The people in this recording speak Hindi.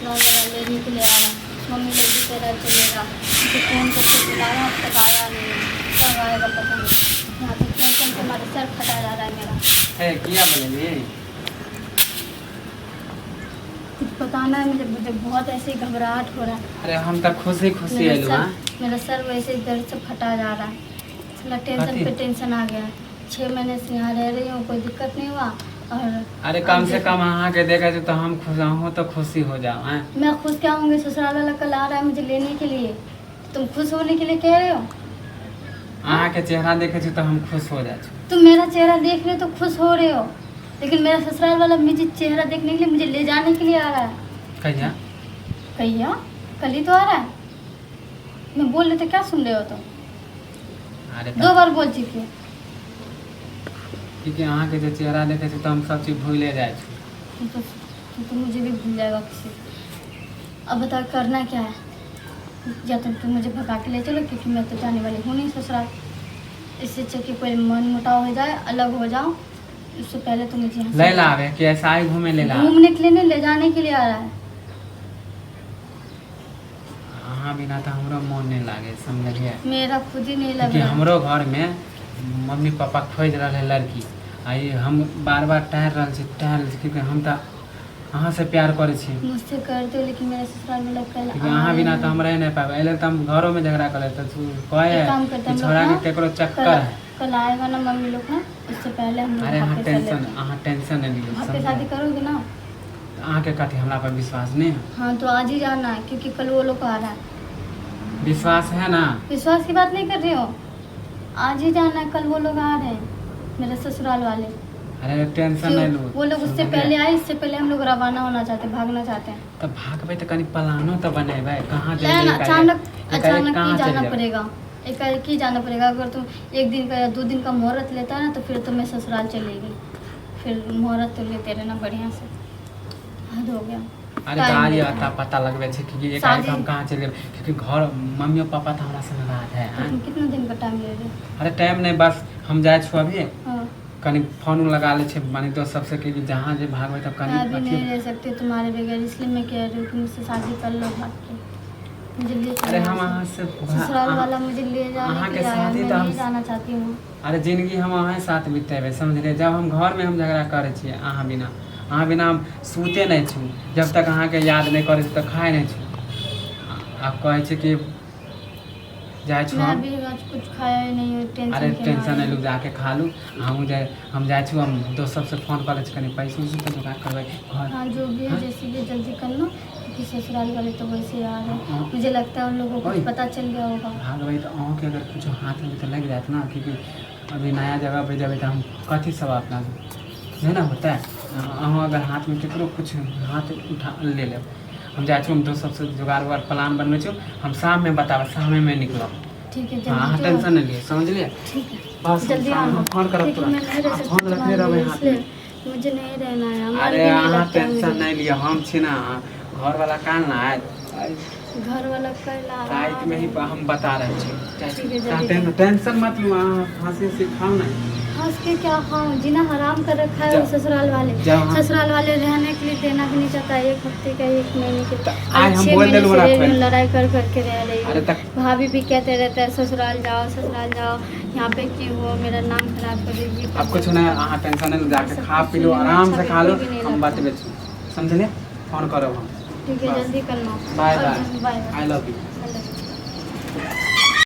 ससुराल वाला लेने के लिए आ रहा है। मम्मी जल्दी कह रहा चलेगा, मुझे फ़ोन करके बुला रहा, अब तक आया नहीं है, कब आएगा पता नहीं। यहाँ तक टेंशन से हमारा सर फटा जा रहा है मेरा। है क्या बोलेंगे? कुछ बताना है मुझे बहुत ऐसे ही घबराहट हो रहा है। अरे हम तो खुशी खुशी आइलू। हाँ मेरा सर वैसे ही दर्द से फटा जा रहा है। थोड़ा टेंशन पे टेंशन आ गया। 6 महीने से यहाँ रह रही हूँ, कोई दिक्कत नहीं हुआ। और अरे कम से कम अहाँ के देखा तो हम खुश हूँ तो खुशी हो जाओ। हैं मैं खुश क्या होंगी? ससुराल वाला कल आ रहा है मुझे लेने के लिए, तुम खुश होने के लिए कह रहे हो? अहाँ के चेहरा देखे तो हम खुश हो जाए। तुम मेरा चेहरा देख रहे हो तो खुश हो रहे हो, लेकिन मेरा ससुराल वाला मुझे चेहरा देखने के लिए, मुझे ले जाने के लिए आ रहा है। कहिया कहिया कल ही तो आ रहा है। मैं बोल रहे थे, क्या सुन रहे हो तुम? अरे 2 बार बोल चुकी है। क्योंकि अहाँ के जो चेहरा देखे तो हम सब चीज भूले जाए। तो मुझे भी भूल जाएगा किसी। अब बताओ करना क्या है? या तुम मुझे भगा के ले चलो, क्योंकि मैं तो जाने वाली हूँ नहीं ससुराल। इससे अच्छा कि कोई मन मुटाव हो जाए, अलग हो जाओ, उससे पहले तो मुझे ले लावे कि ऐसा ही घूमे ले ला। घूमने के लिए नहीं, ले जाने के लिए आ रहा है। अहाँ बिना तो हमरो मन नहीं लागे, समझलिए? मेरा खुद ही नहीं लग क्योंकि रहा। हमरो घर में मम्मी पापा खोज रहे लड़की, आई हम बार बार टहर रहे क्योंकि हम तो अहाँ से प्यार करे छी। मुझसे करते हो, लेकिन मेरे ससुराल में लोग कल क्योंकि अहाँ बिना तो हम रह नहीं पाए। एले तो हम घरों में झगड़ा करे तो काम करते हैं छोड़ा लोग के केकरो चक्कर कल, है। कल आएगा ना मम्मी लोग ना, उससे पहले हम लोग अरे भाग अहाँ के चले टेंशन जाएंगे। अहाँ टेंशन नहीं लीजिए, भाग के शादी समझे? करोगे ना? अहाँ के कथी हमरा पर विश्वास नहीं है? हाँ तो आज ही जाना है, क्योंकि कल वो लोग आ रहा है। विश्वास है ना? विश्वास की बात नहीं कर रही हो, आज ही जाना है, कल वो लोग आ रहे हैं मेरे ससुराल वाले। अरे टेंशन नहीं लो। वो लोग उससे पहले आए, इससे पहले हम लोग रवाना होना चाहते, भागना चाहते हैं। तो भागबे तो कनी प्लानो तो बनेबे, कहाँ लेकिन जाइए? अचानक कहाँ ही जाना चले पड़ेगा, एकाएक ही जाना पड़ेगा। अगर तुम 1 दिन का या 2 दिन का मुहूर्त लेता है ना, तो फिर तो मैं ससुराल चलेगी। फिर मुहूर्त तो लेते रहना बढ़िया से। हद हो गया। अरे गाड़ी आता पता लगबे छै कि एक आदमी हम कहाँ चले, क्योंकि घर मम्मी और पापा तो हमरा संग रात है। तुम कितना दिन का टाइम ले रहे? अरे टाइम नहीं, बस हम जाए छो अभी, हाँ, कनी फोन लगा ले छे मानी तो सबसे कि जहाँ जे भागबे तब मैं अभी कनी। नहीं रह सकती तुम्हारे बगैर, इसलिए मैं कह रही हूँ कि मुझसे शादी कर लो भाग के। मुझे ले अरे चलो हम यहाँ अहाँ से। से ससुराल वाला मुझे ले जाने अहाँ के के लिए आया, शादी मैं तो हम नहीं जाना चाहती हूँ। अरे जिंदगी हम अहाँ साथ बितेबे, समझलिए? जब हम घर में हम झगड़ा करे छियै अहाँ बिना हम सूते नहीं छू, जब तक अहाँ के याद नहीं करे तो खाए नहीं छू। आप कहे छी कि जाए छो मैं अभी आज कुछ खाया ही नहीं हूँ, टेंशन अरे के टेंशन मारे। नहीं लू, जाके खा लू। हम जाए छू, हम दोस्त सबसे फोन कर ले कनी पैसे उसे तो जुगाड़ करबे घर। हाँ जो भी है, हाँ? जैसे भी जल्दी कर लो, क्योंकि ससुराल वाले तो वैसे आ रहे हाँ। हैं। मुझे लगता है उन लोगों को ओए। पता चल गया होगा। भागबे तो अहाँ के अगर कुछ हाथ में तो लग जात ना, क्योंकि अभी नया जगह पे जब तो हम कथी सब अपना नहीं ना होता है। अहाँ अगर हाथ में केकरो कुछ हाथ उठा ले ले, हम जाए छू, हम दोस्त सबसे जुगाड़ उगाड़ प्लान बनबे छू, हम शाम में बताबे, शाम में निकलब। ठीक है हाँ जल्दी टेंशन नहीं लिए, समझलिए? ठीक है बस जल्दी हम आना। फोन करब क्योंकि मैं नहीं रह तुरंत, सकती फोन रखने तुम्हारे रहबे लिए, हाथ इसलिए में। मुझे नहीं रहना है। मन अरे भी नहीं अहाँ लगता है टेंशन मुझे। नहीं लिए, हम छी ना घर वाला कान ना आए घर वाला कल आ रहा रात में ही है। हम बता रहे ठीक है, जल्दी थे। टेंशन मत लो, हंसी से खाओ ना। हंस के क्या खाऊं? जीना हराम कर रखा है वो ससुराल वाले। ससुराल वाले रहने के लिए देना भी नहीं चाहता, 1 हफ्ते का 1 महीने के। आए हम 6 बोल महीने देलू से रख रह रही हूँ, ले। लड़ाई कर करके रह रही अरे हूँ। तक भाभी भी कहते रहते हैं ससुराल जाओ ससुराल जाओ, यहाँ पे क्यों हो, मेरा नाम खराब कर देगी। अब कुछ नहीं, अहाँ टेंशन नहीं लो, जाके खा पी लो, आराम से खा लो, हम बतबे छी, समझलिए? फोन करब हम। ठीक है जल्दी करना। बाय और bye, bye. I love you. Bye.